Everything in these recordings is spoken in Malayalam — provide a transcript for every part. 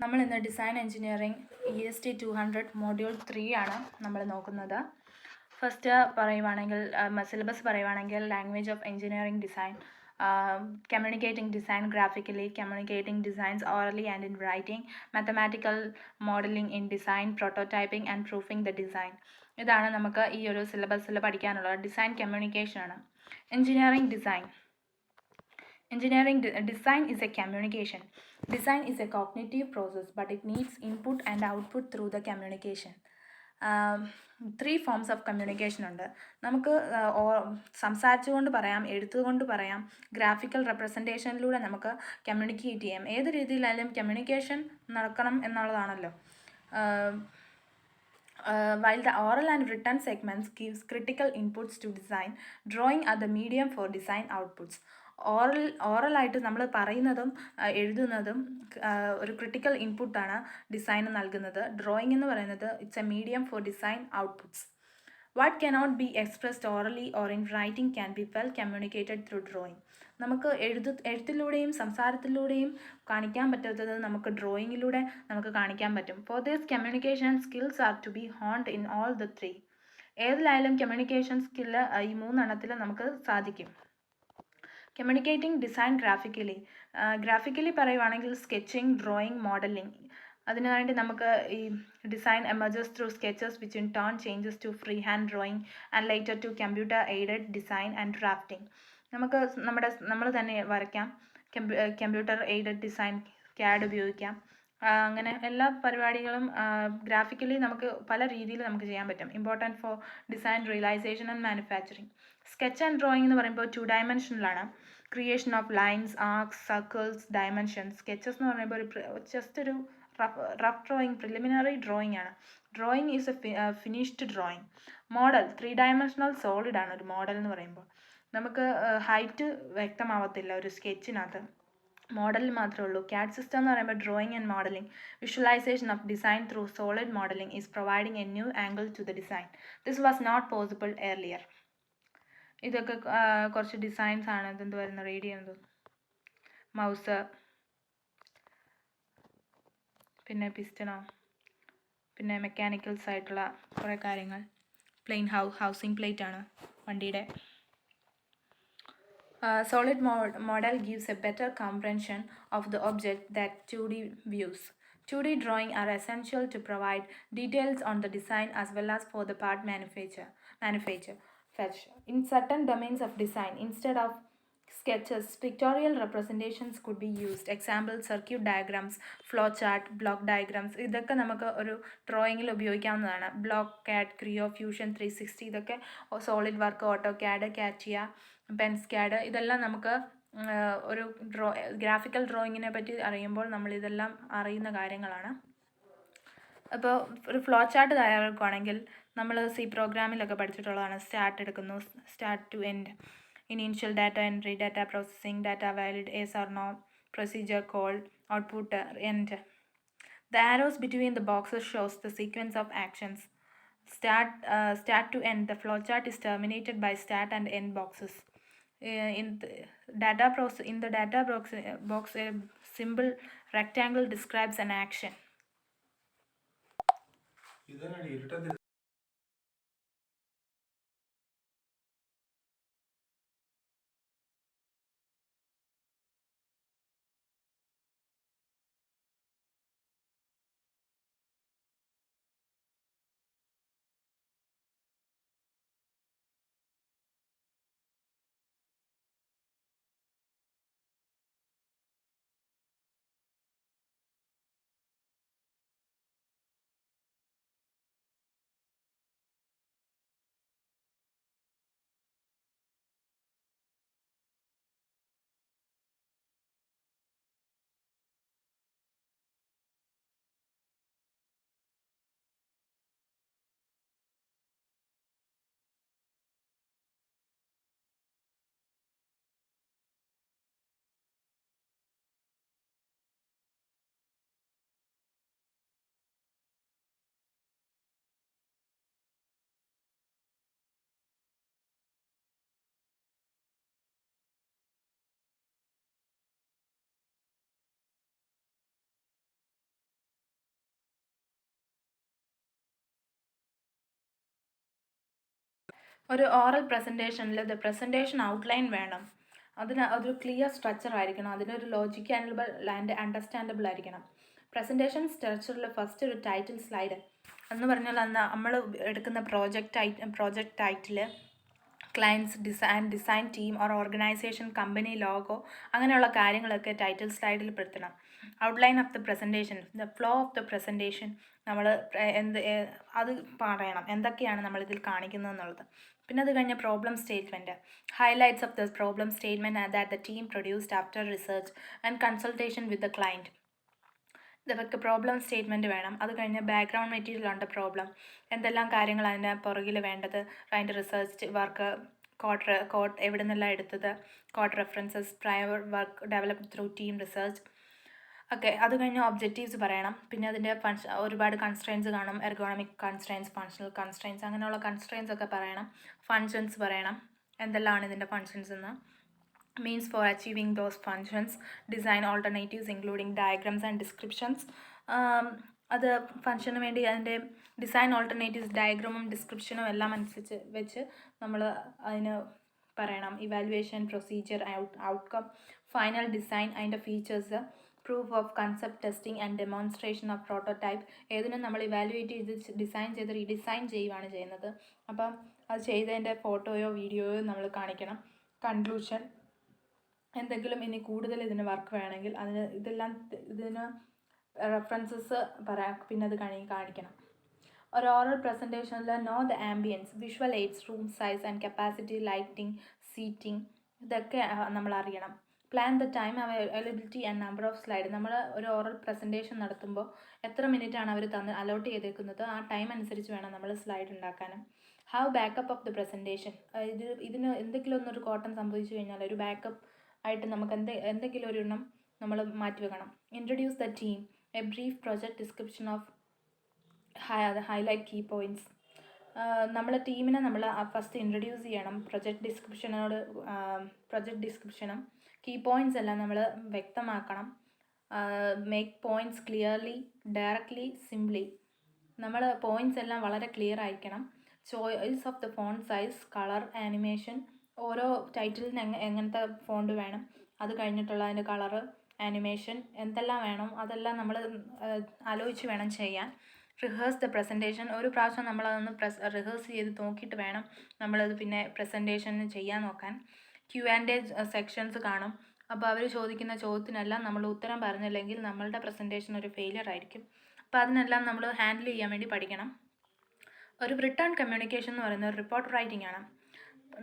നമ്മൾ ഇന്ന് ഡിസൈൻ എഞ്ചിനീയറിംഗ് EST 200 മൊഡ്യൂൾ 3 ആണ് നമ്മൾ നോക്കുന്നത്. ഫസ്റ്റ് പറയുവാണെങ്കിൽ സിലബസ് പറയുവാണെങ്കിൽ language of engineering design, communicating design graphically, communicating designs orally and in writing, mathematical modelling in design, prototyping and proofing the design. ഇതാണ് നമുക്ക് ഈ ഒരു സിലബസിൽ പഠിക്കാനുള്ളത്. ഡിസൈൻ കമ്മ്യൂണിക്കേഷൻ ആണ്. Engineering design. Engineering design is a communication. Design is a cognitive process, but it needs input and output through the communication. 3 forms of communication ഉണ്ട്. നമുക്ക് സംസാരിച്ചുകൊണ്ട് പറയാം, എഴുത്തുകൊണ്ട് പറയാം, ഗ്രാഫിക്കൽ റെപ്രസെൻറ്റേഷനിലൂടെ നമുക്ക് കമ്മ്യൂണിക്കേറ്റ് ചെയ്യാം. ഏത് രീതിയിലായാലും കമ്മ്യൂണിക്കേഷൻ നടക്കണം എന്നുള്ളതാണല്ലോ. While the oral and written segments gives critical inputs to design, drawing are the medium for design outputs. ഓറലായിട്ട് നമ്മൾ പറയുന്നതും എഴുതുന്നതും ഒരു ക്രിട്ടിക്കൽ ഇൻപുട്ടാണ് ഡിസൈന് നൽകുന്നത്. ഡ്രോയിങ് എന്ന് പറയുന്നത് it's A medium four design outputs. What cannot be expressed orally or in writing can be well communicated through drawing. നമുക്ക് എഴുത്തിലൂടെയും സംസാരത്തിലൂടെയും കാണിക്കാൻ പറ്റാത്തത് നമുക്ക് ഡ്രോയിങ്ങിലൂടെ നമുക്ക് കാണിക്കാൻ പറ്റും. For this communication skills are to be honed in all the 3. ഏതിലായാലും കമ്മ്യൂണിക്കേഷൻ സ്കില്ല് ഈ 3 എണ്ണത്തിൽ നമുക്ക് സാധിക്കും. കമ്മ്യൂണിക്കേറ്റിംഗ് ഡിസൈൻ ഗ്രാഫിക്കലി പറയുവാണെങ്കിൽ സ്കെച്ചിങ്, ഡ്രോയിങ്, മോഡലിംഗ്. അതിനുവേണ്ടി നമുക്ക് ഈ design emerges through sketches which in turn changes to free hand drawing and later to computer aided design and drafting. നമുക്ക് നമ്മൾ തന്നെ വരയ്ക്കാം. കമ്പ്യൂട്ടർ എയ്ഡഡ് ഡിസൈൻ, CAD ഉപയോഗിക്കാം. അങ്ങനെ എല്ലാ പരിപാടികളും ഗ്രാഫിക്കലി നമുക്ക് പല രീതിയിൽ നമുക്ക് ചെയ്യാൻ പറ്റും. Important for design realisation and manufacturing. Sketch and drawing എന്ന് പറയുമ്പോൾ 2 ഡയമെൻഷനിലാണ്. Creation of lines, arcs, circles, dimensions. Sketches എന്ന് പറയുമ്പോൾ ജസ്റ്റ് ഒരു റഫ് ഡ്രോയിങ്, പ്രിലിമിനറി ഡ്രോയിങ് ആണ്. Drawing is a finished drawing. Model 3 dimensional solid ആണ് ഒരു മോഡൽ എന്ന് പറയുമ്പോൾ. നമുക്ക് ഹൈറ്റ് വ്യക്തമാവത്തില്ല ഒരു സ്കെച്ചിനകത്ത്, മോഡലിൽ മാത്രമേ ഉള്ളൂ. CAD സിസ്റ്റം എന്ന് പറയുമ്പോൾ drawing and modeling, visualization of design through solid modeling is providing a new angle to the design. This was not possible earlier. ഇതൊക്കെ കുറച്ച് ഡിസൈൻസ് ആണ്. ഇതെന്ത് വരുന്ന റീഡ് ചെയ്യുന്നത്, മൗസ്, പിന്നെ പിസ്റ്റണോ, പിന്നെ മെക്കാനിക്കൽസ് ആയിട്ടുള്ള കുറേ കാര്യങ്ങൾ. പ്ലെയിൻ ഹൗസിംഗ് പ്ലേറ്റ് ആണ് വണ്ടിയുടെ. Solid model gives a better comprehension of the object than 2D views. 2D drawing are essential to provide details on the design as well as for the part manufacture. In certain domains of design, instead of sketches, pictorial representations could be used. Example, circuit diagrams, flow chart, block diagrams. ഇതൊക്കെ നമുക്ക് ഒരു ഡ്രോയിങ്ങിൽ ഉപയോഗിക്കാവുന്നതാണ്. ബ്ലോക്ക്, CAD, Creo, Fusion 360 ഇതൊക്കെ solid work, AutoCAD, CATIA, PensCAD ഇതെല്ലാം നമുക്ക് ഒരു ഗ്രാഫിക്കൽ ഡ്രോയിങ്ങിനെ പറ്റി അറിയുമ്പോൾ നമ്മൾ ഇതെല്ലാം അറിയുന്ന കാര്യങ്ങളാണ്. അപ്പോൾ ഒരു ഫ്ലോ ചാർട്ട് തയ്യാറാക്കുകയാണെങ്കിൽ നമ്മൾ C പ്രോഗ്രാമിലൊക്കെ പഠിച്ചിട്ടുള്ളതാണ്. സ്റ്റാർട്ട് എടുക്കുന്നു, start to end. Initial data entry, data processing, data valid, yes or no, procedure call, output, end. The arrows between the boxes shows the sequence of actions. Start to end. The flowchart is terminated by start and end boxes. In the data box, a symbol rectangle describes an action. ഒരു ഓറൽ പ്രസൻറ്റേഷനിൽ പ്രസൻറ്റേഷൻ ഔട്ട്ലൈൻ വേണം. അതൊരു ക്ലിയർ സ്ട്രക്ചർ ആയിരിക്കണം. അതിനൊരു ലോജിക്കബിൾ ആൻഡ് അണ്ടർസ്റ്റാൻഡബിൾ ആയിരിക്കണം. പ്രസൻറ്റേഷൻ സ്ട്രക്ചറിൽ ഫസ്റ്റ് ഒരു ടൈറ്റിൽ സ്ലൈഡ് എന്ന് പറഞ്ഞാൽ നമ്മൾ എടുക്കുന്ന project title, clients, design team or organisation, company logo, അങ്ങനെയുള്ള കാര്യങ്ങളൊക്കെ ടൈറ്റിൽ സ്ലൈഡിൽ പെടുത്തണം. Outline of the presentation, the flow of the presentation, നമ്മൾ അത് പറയണം, എന്തൊക്കെയാണ് നമ്മളിതിൽ കാണിക്കുന്നതെന്നുള്ളത്. പിന്നെ അത് കഴിഞ്ഞ problem statement, highlights of the problem statement that the team produced after research and consultation with the client. ഇതൊക്കെ പ്രോബ്ലം സ്റ്റേറ്റ്മെൻറ്റ് വേണം. അത് കഴിഞ്ഞ് ബാക്ക്ഗ്രൗണ്ട് മെറ്റീരിയൽ ഉണ്ട് പ്രോബ്ലം, എന്തെല്ലാം കാര്യങ്ങൾ അതിൻ്റെ പുറകിൽ വേണ്ടത്, അതിൻ്റെ റിസർച്ച് വർക്ക്, കോഡ് എവിടെ നിന്നെല്ലാം എടുത്തത്, code references, prior work developed through team research ഒക്കെ. അത് കഴിഞ്ഞ് ഒബ്ജക്റ്റീവ്സ് പറയണം. പിന്നെ അതിൻ്റെ ഒരുപാട് കൺസ്ട്രെയിൻസ് കാണും, എർഗോണമിക് കൺസ്ട്രെയിൻസ്, ഫങ്ഷണൽ കൺസ്ട്രെയിൻസ്, അങ്ങനെയുള്ള കൺസ്ട്രെയിൻസ് ഒക്കെ പറയണം. ഫങ്ഷൻസ് പറയണം, എന്തെല്ലാമാണ് ഇതിൻ്റെ ഫങ്ഷൻസ് എന്ന്. means for achieving those functions, design alternatives including diagrams and descriptions. അത് ഫങ്ഷന് വേണ്ടി അതിൻ്റെ ഡിസൈൻ ഓൾട്ടർനേറ്റീവ്സ്, ഡയഗ്രാമും ഡിസ്ക്രിപ്ഷനും എല്ലാം അനുസരിച്ച് വെച്ച് നമ്മൾ അതിന് പറയണം. Evaluation, procedure, outcome, final design, അതിൻ്റെ features, proof of concept testing and demonstration of prototype. ഏതിനും നമ്മൾ ഇവാലുവേറ്റ് ചെയ്ത് ഡിസൈൻ ചെയ്ത് റീഡിസൈൻ ചെയ്യുകയാണ് ചെയ്യുന്നത്. അപ്പം അത് ചെയ്തതിൻ്റെ ഫോട്ടോയോ വീഡിയോയോ നമ്മൾ കാണിക്കണം. കൺക്ലൂഷൻ, എന്തെങ്കിലും ഇനി കൂടുതൽ ഇതിന് വർക്ക് വേണമെങ്കിൽ ഇതിന് റെഫറൻസസ് പറയാം, പിന്നെ അത് കാണിക്കണം. ഒരു ഓറൽ പ്രസൻറ്റേഷനിൽ know the ambience, visual aids, room size and capacity, lighting, seating, ഇതൊക്കെ നമ്മൾ അറിയണം. Plan the time availability and number of slide. നമ്മൾ ഒരു ഓറൽ പ്രസൻറ്റേഷൻ നടത്തുമ്പോൾ എത്ര മിനിറ്റാണ് അവർ അലോട്ട് ചെയ്തേക്കുന്നത്, ആ ടൈം അനുസരിച്ച് വേണം നമ്മൾ സ്ലൈഡ് ഉണ്ടാക്കാനും. Have backup of the presentation. ഇതിന് എന്തെങ്കിലും ഒന്നൊരു കോട്ടം സംഭവിച്ചു കഴിഞ്ഞാൽ ഒരു ബാക്കപ്പ് ആയിട്ട് നമുക്ക് എന്തെങ്കിലും ഒരു എണ്ണം നമ്മൾ മാറ്റി വെക്കണം. Introduce the team, a brief project description of highlight key points. നമ്മൾ ടീമിനെ നമ്മൾ ഫസ്റ്റ് ഇൻട്രൊഡ്യൂസ് ചെയ്യണം. പ്രൊജക്റ്റ് ഡിസ്ക്രിപ്ഷനും കീ പോയിൻറ്റ്സ് എല്ലാം നമ്മൾ വ്യക്തമാക്കണം. Make points clearly, directly, simply. നമ്മൾ പോയിൻറ്റ്സ് എല്ലാം വളരെ ക്ലിയർ ആയിരിക്കണം. Choice of the font size, colour, animation, ഓരോ ടൈറ്റിലിന് എങ്ങനത്തെ ഫോണ്ട് വേണം, അത് കഴിഞ്ഞിട്ടുള്ള അതിൻ്റെ കളറ്, ആനിമേഷൻ, എന്തെല്ലാം വേണം അതെല്ലാം നമ്മൾ ആലോചിച്ച് വേണം ചെയ്യാൻ. Rehearse the presentation. ഒരു പ്രാവശ്യം നമ്മളതൊന്ന് റിഹേഴ്സ് ചെയ്ത് നോക്കിയിട്ട് വേണം നമ്മളത് പിന്നെ പ്രസൻറ്റേഷന് ചെയ്യാൻ നോക്കാൻ. Q&A സെക്ഷൻസ് കാണും. അപ്പോൾ അവർ ചോദിക്കുന്ന ചോദ്യത്തിനെല്ലാം നമ്മൾ ഉത്തരം പറഞ്ഞില്ലെങ്കിൽ നമ്മളുടെ പ്രസൻറ്റേഷൻ ഒരു ഫെയിലിയർ ആയിരിക്കും. അപ്പോൾ അതിനെല്ലാം നമ്മൾ ഹാൻഡിൽ ചെയ്യാൻ വേണ്ടി പഠിക്കണം. ഒരു റിട്ടേൺ കമ്മ്യൂണിക്കേഷൻ എന്ന് പറയുന്നത് റിപ്പോർട്ട് റൈറ്റിംഗ് ആണ്.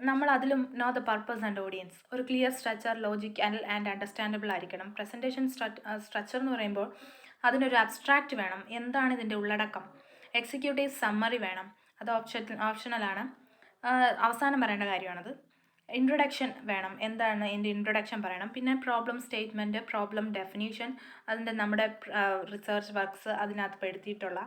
നമ്മൾ അതിലും know the purpose and audience. ഒരു clear structure, logical and understandable ആയിരിക്കണം. പ്രസൻറ്റേഷൻ സ്ട്രക്ചർ എന്ന് പറയുമ്പോൾ അതിനൊരു അബ്സ്ട്രാക്റ്റ് വേണം, എന്താണ് ഇതിൻ്റെ ഉള്ളടക്കം. എക്സിക്യൂട്ടീവ് സമ്മറി വേണം, അത് ഓപ്ഷണലാണ്, അവസാനം പറയേണ്ട കാര്യമാണത്. ഇൻട്രൊഡക്ഷൻ വേണം, എന്താണ് എൻ്റെ ഇൻട്രൊഡക്ഷൻ പറയണം. പിന്നെ പ്രോബ്ലം സ്റ്റേറ്റ്മെൻറ്റ്, പ്രോബ്ലം ഡെഫിനീഷൻ, അതിൻ്റെ നമ്മുടെ റിസർച്ച് വർക്ക്സ് അതിനകത്ത് പെടുത്തിയിട്ടുള്ള,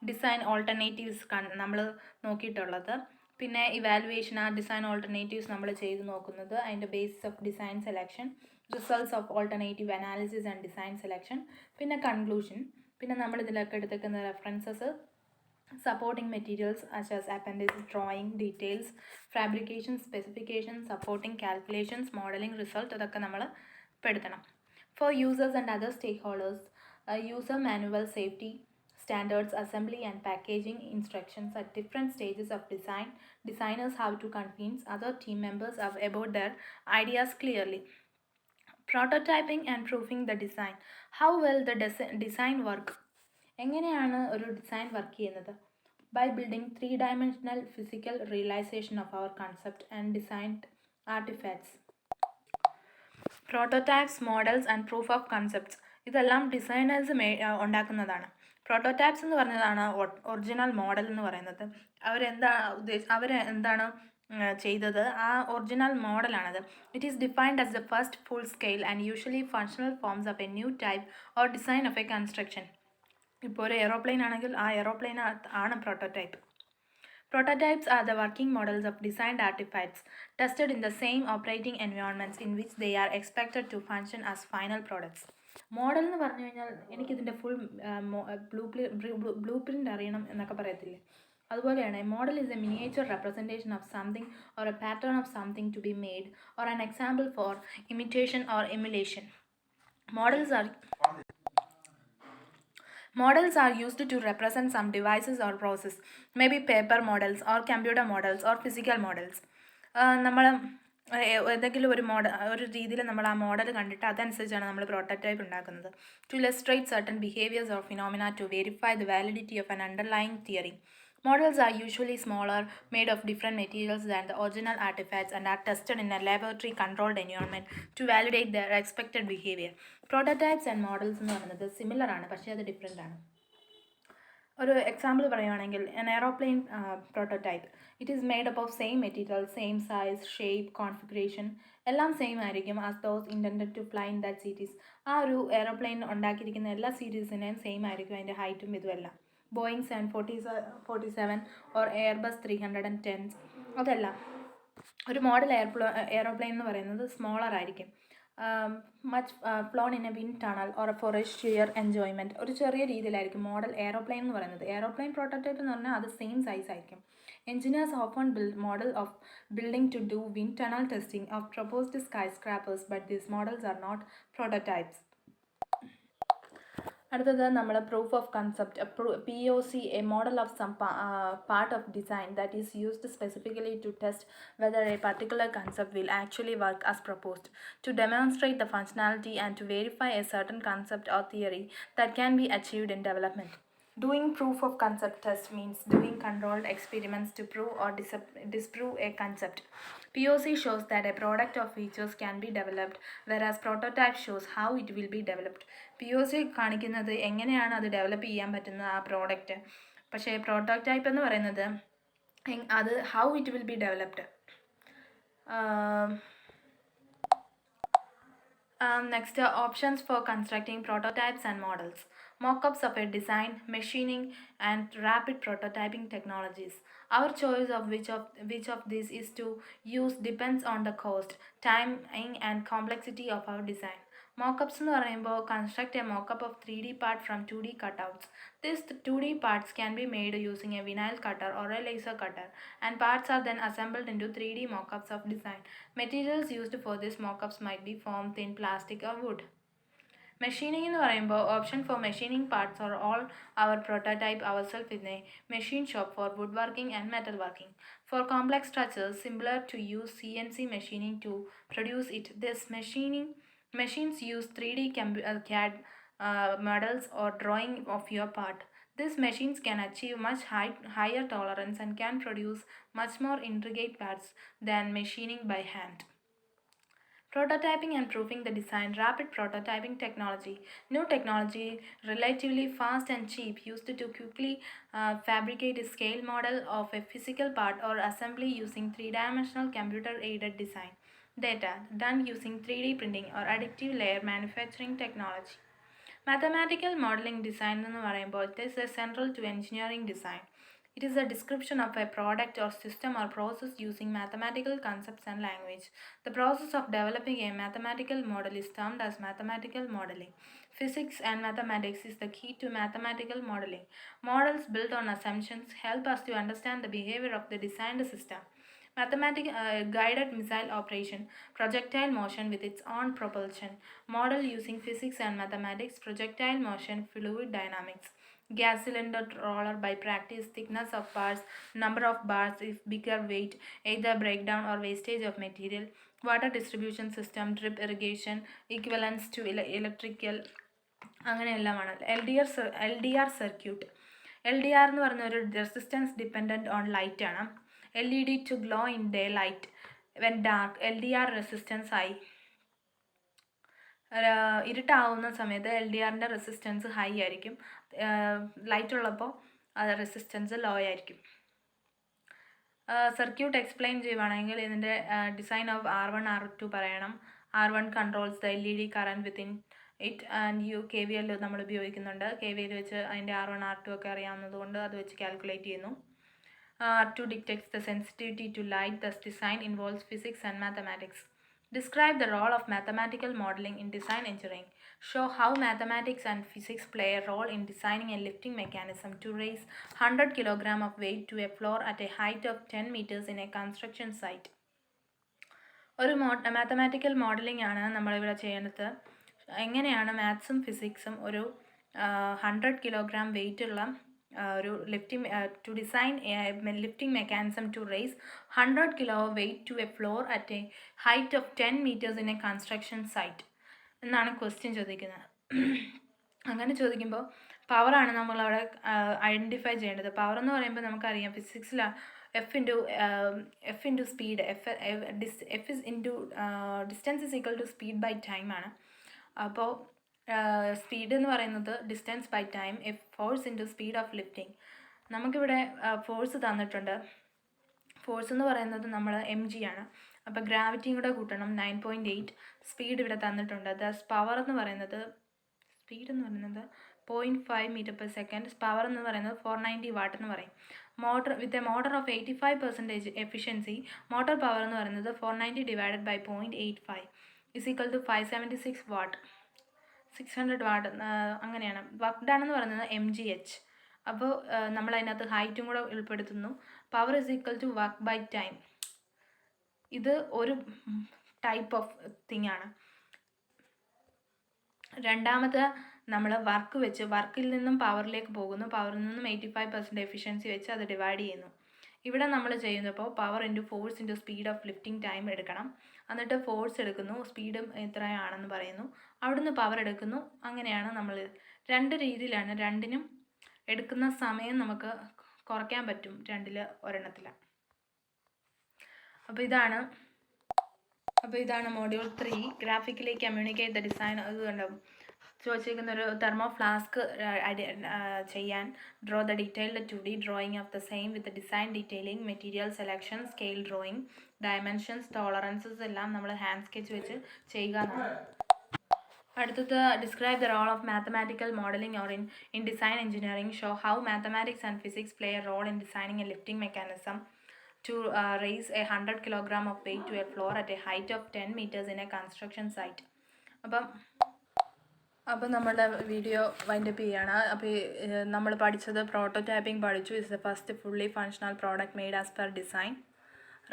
ഡിസൈൻ ഓൾട്ടർനേറ്റീവ്സ് നമ്മൾ നോക്കിയിട്ടുള്ളത്, പിന്നെ ഇവാലുവേഷൻ, ആ ഡിസൈൻ ഓൾട്ടർനേറ്റീവ്സ് നമ്മൾ ചെയ്ത് നോക്കുന്നത്, അതിൻ്റെ basis of design selection, results of alternative analysis and design selection, പിന്നെ കൺക്ലൂഷൻ. പിന്നെ നമ്മൾ ഇതിലൊക്കെ എടുത്തേക്കുന്ന references, supporting materials such as appendix, drawing, details, fabrication, specification, supporting calculations, modeling, result, ഇതൊക്കെ നമ്മൾ പെടുത്തണം. For users and other stakeholders, user manual, safety standards, assembly and packaging instructions at different stages of design. Designers have to convince other team members about their ideas clearly. Prototyping and proofing the design. How will the design work? എങ്ങനെയാണ് ഒരു ഡിസൈൻ വർക്ക് ചെയ്യുന്നത്? By building 3-dimensional physical realisation of our concept and designed artefacts. Prototypes, models and proof of concepts, ഇതെല്ലാം ഡിസൈനേഴ്സ് ഉണ്ടാക്കുന്നതാണ്. പ്രോട്ടോടൈപ്സ് എന്ന് പറഞ്ഞതാണ് ഒറിജിനൽ മോഡൽ എന്ന് പറയുന്നത്. അവരെന്താണ് ചെയ്തത്, ആ ഒറിജിനൽ മോഡലാണത്. It is defined as the first full scale and usually functional forms of a new type or design of a construction. ഇപ്പോൾ ഒരു എയ്റോപ്ലെയിൻ ആണെങ്കിൽ ആ എയ്റോപ്ലെയിൻ ആണ് prototype. Prototypes are the working models of designed artifacts tested in the same operating environments in which they are expected to function as final products. Model എന്ന് പറഞ്ഞു കഴിഞ്ഞാൽ എനിക്കിതിൻ്റെ ഫുൾ ബ്ലൂ പ്രിൻ്റ് അറിയണം എന്നൊക്കെ പറയത്തില്ലേ, അതുപോലെയാണ് a model is a miniature representation of something or a pattern of something to be made or an example for imitation or emulation. Models are Models are used to represent some devices or process, maybe paper models or computer models or physical models. നമ്മൾ ഏതെങ്കിലും ഒരു രീതിയിൽ നമ്മൾ ആ മോഡൽ കണ്ടിട്ട് അതനുസരിച്ചാണ് നമ്മൾ പ്രോട്ടോടൈപ്പ് ഉണ്ടാക്കുന്നത്. To illustrate certain behaviours or phenomena to verify the validity of an underlying theory. Models are usually smaller, made of different materials than the original artifacts, and are tested in a laboratory controlled environment to validate their expected behavior. Prototypes and models എന്ന് പറയുന്നത് സിമിലർ ആണ്, പക്ഷേ അത് ഡിഫറെൻ്റ് ആണ്. ഒരു എക്സാമ്പിൾ പറയുവാണെങ്കിൽ an aeroplane prototype. It is made up of same material, same size, shape, configuration എല്ലാം സെയിം ആയിരിക്കും as those intended to fly in that series. ആ ഒരു എയറോപ്ലെയിൻ ഉണ്ടാക്കിയിരിക്കുന്ന എല്ലാ സീരീസിനെയും സെയിം ആയിരിക്കും അതിൻ്റെ ഹൈറ്റും ഇതുമെല്ലാം. ബോയിങ് 747 ഓർ എയർബസ് 310 അതെല്ലാം. ഒരു മോഡൽ എയറോപ്ലെയിൻ എന്ന് പറയുന്നത് സ്മോളർ ആയിരിക്കും. Much flown in a wind tunnel or for a sheer enjoyment. ഒരു ചെറിയ രീതിയിലായിരിക്കും മോഡൽ എയറോപ്ലെയിൻ എന്ന് പറയുന്നത്. എയറോപ്ലെയിൻ പ്രോട്ടോടൈപ്പ് എന്ന് പറഞ്ഞാൽ അത് സെയിം സൈസ് ആയിരിക്കും. Engineers often build model of building to do wind tunnel testing of proposed skyscrapers, but these models are not prototypes. അടുത്തത് നമ്മൾ proof of concept. POC, a model of some part of design that is used specifically to test whether a particular concept will actually work as proposed, to demonstrate the functionality and to verify a certain concept or theory that can be achieved in development. Doing proof of concept test means doing controlled experiments to prove or disprove a concept. POC shows that a product or features can be developed, whereas prototype shows how it will be developed. POC കാണിക്കുന്നത് എങ്ങനെയാണ് അത് ഡെവലപ്പ് ചെയ്യാൻ പറ്റുന്നത് ആ പ്രോഡക്റ്റ്. പക്ഷേ പ്രോട്ടോടൈപ്പ് എന്ന് പറയുന്നത് അത് how it will be developed. Next, options for constructing prototypes and models. Mock-ups of a design, machining, and rapid prototyping technologies. Our choice of which of these is to use depends on the cost, timing, and complexity of our design. Mock-ups എന്ന് പറയുമ്പോൾ construct a mock-up of 3D part from 2D cutouts. These 2D parts can be made using a vinyl cutter or a laser cutter, and parts are then assembled into 3D mock-ups of design. Materials used for these mock-ups might be foam, thin plastic, or wood. Machining എന്ന് പറയുമ്പോൾ option for machining parts or all our prototype ourselves in a machine shop for woodworking and metalworking. For complex structures, similar to use CNC machining to produce it. This machines use 3D CAD models or drawing of your part. These machines can achieve much higher tolerance and can produce much more intricate parts than machining by hand. Prototyping and proving the design. Rapid prototyping technology. New technology, relatively fast and cheap, used to quickly fabricate a scale model of a physical part or assembly using three-dimensional computer-aided design. Data, done using 3D printing or additive layer manufacturing technology. Mathematical modeling design എന്ന് പറയുമ്പോൾ it is central to engineering design. It is a description of a product or system or process using mathematical concepts and language. The process of developing a mathematical model is termed as mathematical modeling. Physics and mathematics is the key to mathematical modeling. Models built on assumptions help us to understand the behavior of the designed system. Guided missile operation, projectile motion with its own propulsion. Model using physics and mathematics, projectile motion, fluid dynamics. Gas cylinder roller by practice, thickness of bars, number of bars if bigger weight, either breakdown or wastage of material. Water distribution system, drip irrigation, equivalence to electrical. അങ്ങനെയെല്ലാമാണ്. LDR circuit. LDR എന്ന് പറഞ്ഞ ഒരു റെസിസ്റ്റൻസ് ഡിപ്പെൻഡൻറ്റ് ഓൺ ലൈറ്റ് ആണ്. LED to glow in daylight. When dark, LDR resistance high. ഇരുട്ടാവുന്ന സമയത്ത് LDRൻ്റെ റെസിസ്റ്റൻസ് ഹൈ ആയിരിക്കും. ലൈറ്റ് ഉള്ളപ്പോൾ അത് റെസിസ്റ്റൻസ് ലോ ആയിരിക്കും. സർക്യൂട്ട് എക്സ്പ്ലെയിൻ ചെയ്യുവാണെങ്കിൽ ഇതിൻ്റെ ഡിസൈൻ ഓഫ് R1 R2 പറയണം. R1 controls the LED current within it and KVL നമ്മൾ ഉപയോഗിക്കുന്നുണ്ട്. KVL വെച്ച് അതിൻ്റെ R1 R2 ഒക്കെ അറിയാവുന്നത് കൊണ്ട് അത് വെച്ച് കാൽക്കുലേറ്റ് ചെയ്യുന്നു. R2 detects the sensitivity to light. Thus design involves physics and mathematics. Describe the role of mathematical modeling in design engineering. Show how mathematics and physics play a role in designing a lifting mechanism to raise 100 kg of weight to a floor at a height of 10 meters in a construction site. ഒരു മാത്തമാറ്റിക്കൽ മോഡലിംഗ് ആണ് നമ്മളിവിടെ ചെയ്യുന്നത്. എങ്ങനെയാണ് മാത്സും ഫിസിക്സും ഒരു 100 കിലോഗ്രാം വെയിറ്റുള്ള ഒരു to design a lifting mechanism to raise 100 kilo weight to a floor at a height of 10 meters in a construction site എന്നാണ് ക്വസ്റ്റ്യൻ ചോദിക്കുന്നത്. അങ്ങനെ ചോദിക്കുമ്പോൾ പവറാണ് നമ്മളവിടെ ഐഡൻറ്റിഫൈ ചെയ്യേണ്ടത്. പവർ എന്ന് പറയുമ്പോൾ നമുക്കറിയാം ഫിസിക്സിൽ F into speed, F is into distance is equal to speed by time ആണ്. അപ്പോൾ സ്പീഡ് എന്ന് പറയുന്നത് distance by time, F force into speed of lifting. നമുക്കിവിടെ ഫോഴ്സ് തന്നിട്ടുണ്ട്. ഫോഴ്സ് എന്ന് പറയുന്നത് നമ്മൾ mg ആണ്. അപ്പോൾ ഗ്രാവിറ്റിയും കൂടെ കൂട്ടണം, 9.8. സ്പീഡ് ഇവിടെ തന്നിട്ടുണ്ട്. ദസ് പവർ എന്ന് പറയുന്നത് 0.5 മീറ്റർ പെർ സെക്കൻഡ്. പവർ എന്ന് പറയുന്നത് 490 വാട്ട് എന്ന് പറയും. With a motor of 85% efficiency, motor power എന്ന് പറയുന്നത് 490 divided by 0.85 is equal to 576 watt, 600 watt അങ്ങനെയാണ്. വർക്ക് ഡൺ എന്ന് പറയുന്നത് mgh. അപ്പോൾ നമ്മൾ അതിനകത്ത് ഹൈറ്റും കൂടെ ഉൾപ്പെടുത്തുന്നു. Power is equal to work by time. ഇത് ഒരു ടൈപ്പ് ഓഫ് തിങ് ആണ്. രണ്ടാമത് നമ്മൾ വർക്കിൽ നിന്നും പവറിലേക്ക് പോകുന്നു. പവറിൽ നിന്നും 85% എഫിഷ്യൻസി വെച്ച് അത് ഡിവൈഡ് ചെയ്യുന്നു. ഇവിടെ നമ്മൾ ചെയ്യുന്നപ്പോൾ power into force into speed of lifting time എടുക്കണം. എന്നിട്ട് ഫോഴ്സ് എടുക്കുന്നു, സ്പീഡും എത്രയാണെന്ന് പറയുന്നു, അവിടുന്ന് പവർ എടുക്കുന്നു. അങ്ങനെയാണ് നമ്മൾ രണ്ട് രീതിയിലാണ്. രണ്ടിനും എടുക്കുന്ന സമയം നമുക്ക് കുറയ്ക്കാൻ പറ്റും രണ്ടിൽ ഒരെണ്ണത്തിൽ. അപ്പോൾ ഇതാണ് module 3, graphically communicate the design. അതുകൊണ്ടാവും ചോദിച്ചിരിക്കുന്ന ഒരു തെർമോ ഫ്ലാസ്ക് ചെയ്യാൻ. Draw the detailed 2D drawing of the same with design detailing, material selection, scale drawing, dimensions, tolerances എല്ലാം നമ്മൾ ഹാൻഡ് സ്കെച്ച് വെച്ച് ചെയ്യുക എന്നാണ്. അടുത്തത് describe the role of mathematical modelling or in design engineering. Show how mathematics and physics play a role in designing a lifting mechanism to raise a 100 kg of weight to a floor at a height of 10 meters in a construction site. അപ്പം നമ്മളുടെ വീഡിയോ വൈൻഡപ്പ് ചെയ്യാണ്. അപ്പോൾ നമ്മൾ പഠിച്ചത് പ്രോട്ടോടൈപ്പിംഗ് പഠിച്ചു. Is the first fully functional product made as per design.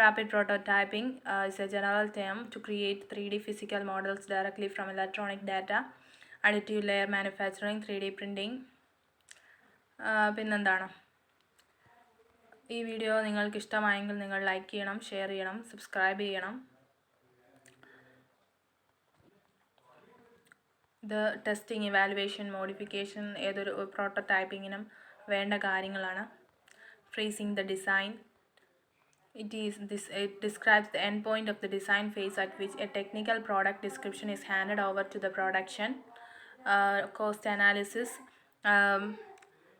Rapid prototyping is a general term to create 3D physical models directly from electronic data. Additive layer manufacturing, 3D printing. പിന്നെന്താണ്, ഈ വീഡിയോ നിങ്ങൾക്ക് ഇഷ്ടമായെങ്കിൽ നിങ്ങൾ ലൈക്ക് ചെയ്യണം, ഷെയർ ചെയ്യണം, സബ്സ്ക്രൈബ് ചെയ്യണം. ഇത് ടെസ്റ്റിംഗ്, ഇവാലുവേഷൻ, മോഡിഫിക്കേഷൻ ഏതൊരു പ്രോട്ടോടൈപ്പിങ്ങിനും വേണ്ട കാര്യങ്ങളാണ്. Freezing the design. It describes the end point of the design phase at which a technical product description is handed over to the production. Cost analysis,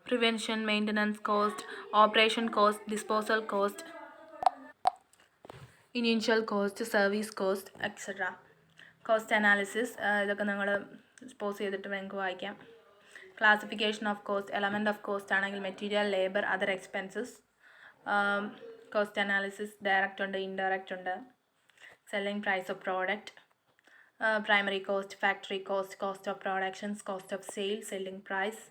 prevention, maintenance cost, operation cost, disposal cost, initial cost, service cost, etc. Cost analysis ഇതൊക്കെ നിങ്ങൾ പോസ് ചെയ്തിട്ട് നിങ്ങൾക്ക് വായിക്കാം. Classification of cost, element of cost ആണെങ്കിൽ material, labour, other expenses. Cost analysis direct ഉണ്ട്, ഇൻഡയറക്റ്റ് ഉണ്ട്. Selling price of product, primary cost, factory cost, cost of productions, cost of sale, selling price.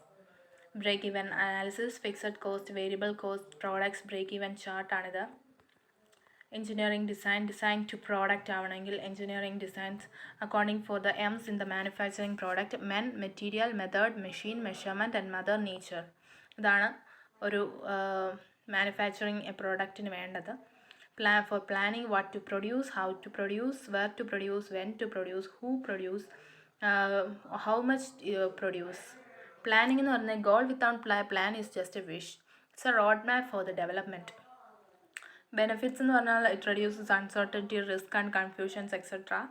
Break even analysis, fixed cost, variable cost, products break even ചാർട്ടാണിത്. എഞ്ചിനീയറിംഗ് ഡിസൈൻ ടു പ്രോഡക്റ്റ് ആവണമെങ്കിൽ engineering designs according for the Ms in the manufacturing product, men, material, method, machine, measurement and mother nature. ഇതാണ് ഒരു മാനുഫാക്ചറിങ് എ പ്രോഡക്റ്റിന് വേണ്ടത്. For planning what to produce, how to produce, where to produce, when to produce, who produce, how much produce. Planning എന്ന് പറഞ്ഞാൽ goal without plan is just a wish. It's a roadmap for the development. Benefits എന്ന് പറഞ്ഞാൽ it reduces uncertainty, risk and confusions, etc.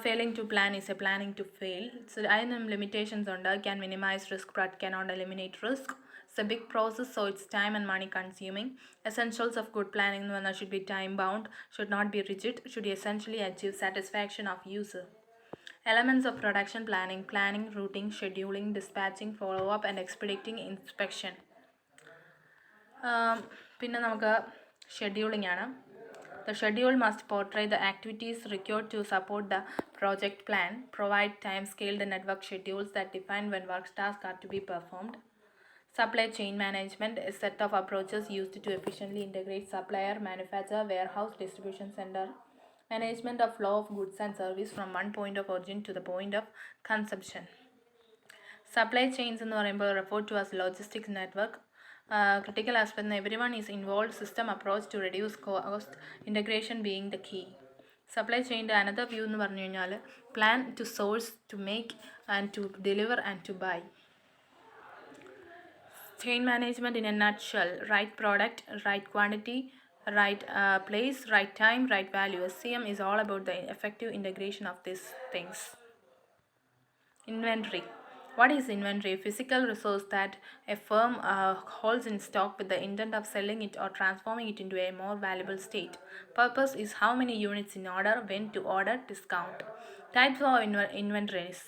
Failing to plan is a planning to fail. So അതിനും limitations ഉണ്ട്. Can minimize risk but cannot eliminate risk. It's a big process, so it's time and money consuming. Essentials of good planning should be time bound, should not be rigid, should essentially achieve satisfaction of user. Elements of production planning, routing, scheduling, dispatching, follow-up and expediting inspection. പിന്നെ നമുക്ക് ഷെഡ്യൂളിംഗ് ആണ്. The schedule must portray the activities required to support the project plan, provide time-scaled network schedules that define when work tasks are to be performed. Supply chain management, a set of approaches used to efficiently integrate supplier, manufacturer, warehouse, distribution center. Management of flow of goods and service from one point of origin to the point of consumption. Supply chains എന്ന് പറയുമ്പോൾ referred to as logistics network. Critical aspect, everyone is involved, system approach to reduce cost, integration being the key. Supply chain another view എന്ന് പറഞ്ഞു കഴിഞ്ഞാൽ plan to source, to make and to deliver and to buy. Chain management in a nutshell: right product, right quantity, right place, right time, right value. SCM is all about the effective integration of these things. Inventory. What is inventory? A physical resource that a firm holds in stock with the intent of selling it or transforming it into a more valuable state. Purpose is how many units in order, when to order, discount. Types of inventories: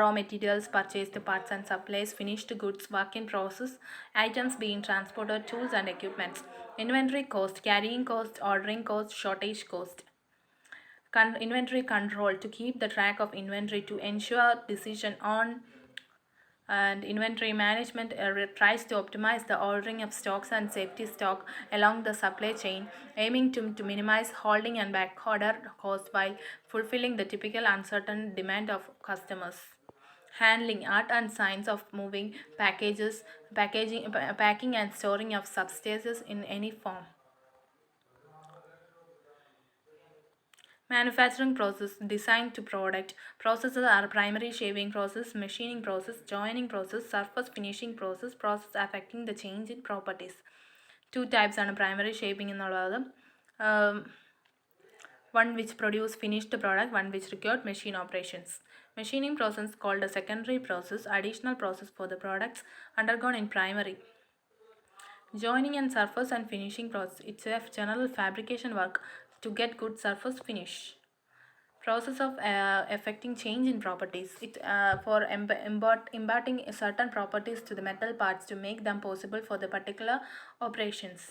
raw materials, purchased parts and supplies, finished goods, work in process, items being transported, tools and equipment. Inventory cost: carrying cost, ordering cost, shortage cost. Inventory control: to keep the track of inventory, to ensure decision on. And inventory management tries to optimize the ordering of stocks and safety stock along the supply chain, aiming to minimize holding and back order cost while fulfilling the typical uncertain demand of customers. Handling: art and science of moving packages, packing and storing of substances in any form. Manufacturing process: design to product. Processes are primary shaping process, machining process, joining process, surface finishing process, process affecting the change in properties. Two types are primary shaping എന്നുള്ളത്. One which produce finished product, one which required machine operations. Machining process called a secondary process, additional process for the products undergone in primary. Joining and surface and finishing process: it's a general fabrication work to get good surface finish. Process of affecting change in properties: it for imparting certain properties to the metal parts to make them possible for the particular operations.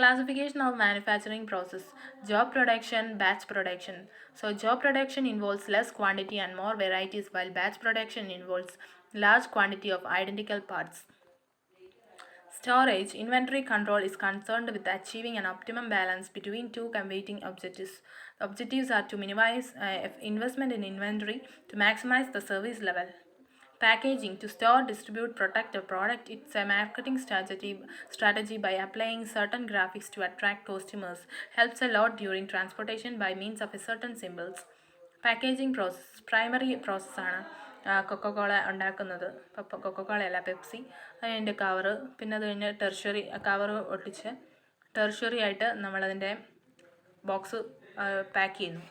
Classification of manufacturing process: job production, batch production. So job production involves less quantity and more varieties, while batch production involves large quantity of identical parts. Storage: inventory control is concerned with achieving an optimum balance between two competing objectives. The objectives are to minimize investment in inventory to maximize the service level. Packaging: to store, distribute, protect a product. It's a marketing strategy by applying certain graphics to attract customers. Helps a lot during transportation by means of a certain symbols. Packaging process primary പ്രോസസ്സാണ് കൊക്കക്കോള ഉണ്ടാക്കുന്നത്. കൊക്കക്കോളയല്ല, പെപ്സി. അതിൻ്റെ കവറ്, പിന്നെ അത് കഴിഞ്ഞ് ടെർഷ്യറി കവറ് ഒട്ടിച്ച് ടെർഷ്യറി ആയിട്ട് നമ്മളതിൻ്റെ ബോക്സ് പാക്ക് ചെയ്യുന്നു.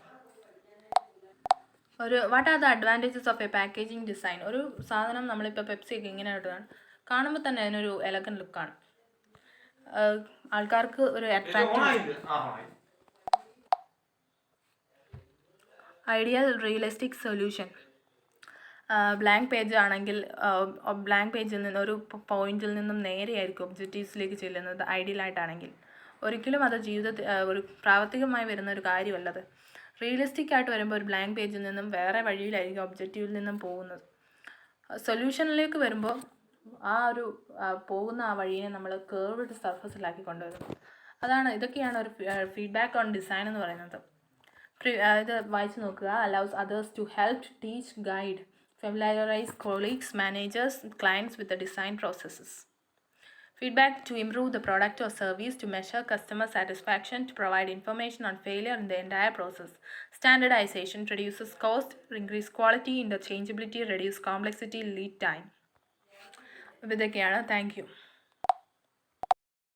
What are the advantages of A packaging design? ഒരു സാധനം നമ്മളിപ്പോൾ പെപ്സിയൊക്കെ ഇങ്ങനെ ഇടുകയാണ്, കാണുമ്പോൾ തന്നെ അതിനൊരു എലഗൻ ലുക്കാണ്, ആൾക്കാർക്ക് ഒരു attractive. Ideal realistic solution: blank page ആണെങ്കിൽ ബ്ലാങ്ക് പേജിൽ നിന്ന് ഒരു പോയിന്റിൽ നിന്നും നേരെയായിരിക്കും ഒബ്ജക്റ്റീവ്സിലേക്ക് ചെല്ലുന്നത് ഐഡിയലായിട്ടാണെങ്കിൽ. ഒരിക്കലും അത് ജീവിതത്തിൽ ഒരു പ്രാവർത്തികമായി വരുന്ന ഒരു കാര്യമല്ലത്. റിയലിസ്റ്റിക് ആയിട്ട് വരുമ്പോൾ ഒരു ബ്ലാങ്ക് പേജിൽ നിന്നും വേറെ വഴിയിലായിരിക്കും ഒബ്ജക്റ്റീവിൽ നിന്നും പോകുന്നത്. സൊല്യൂഷനിലേക്ക് വരുമ്പോൾ ആ ഒരു പോകുന്ന ആ വഴിയെ നമ്മൾ കേർവ്ഡ് സർഫസിലാക്കി കൊണ്ടുവരുന്നു. ഇതൊക്കെയാണ് ഒരു ഫീഡ്ബാക്ക് ഓൺ ഡിസൈൻ എന്ന് പറയുന്നത്. ഇത് വായിച്ചു നോക്കുക. Allows others to help, teach, guide, familiarize colleagues, managers, clients with the design processes. Feedback: to improve the product or service, to measure customer satisfaction, to provide information on failure in the entire process. Standardization: reduces cost, increase quality, interchangeability, reduce complexity, lead time. ഇതൊക്കെയാണ്. Thank you.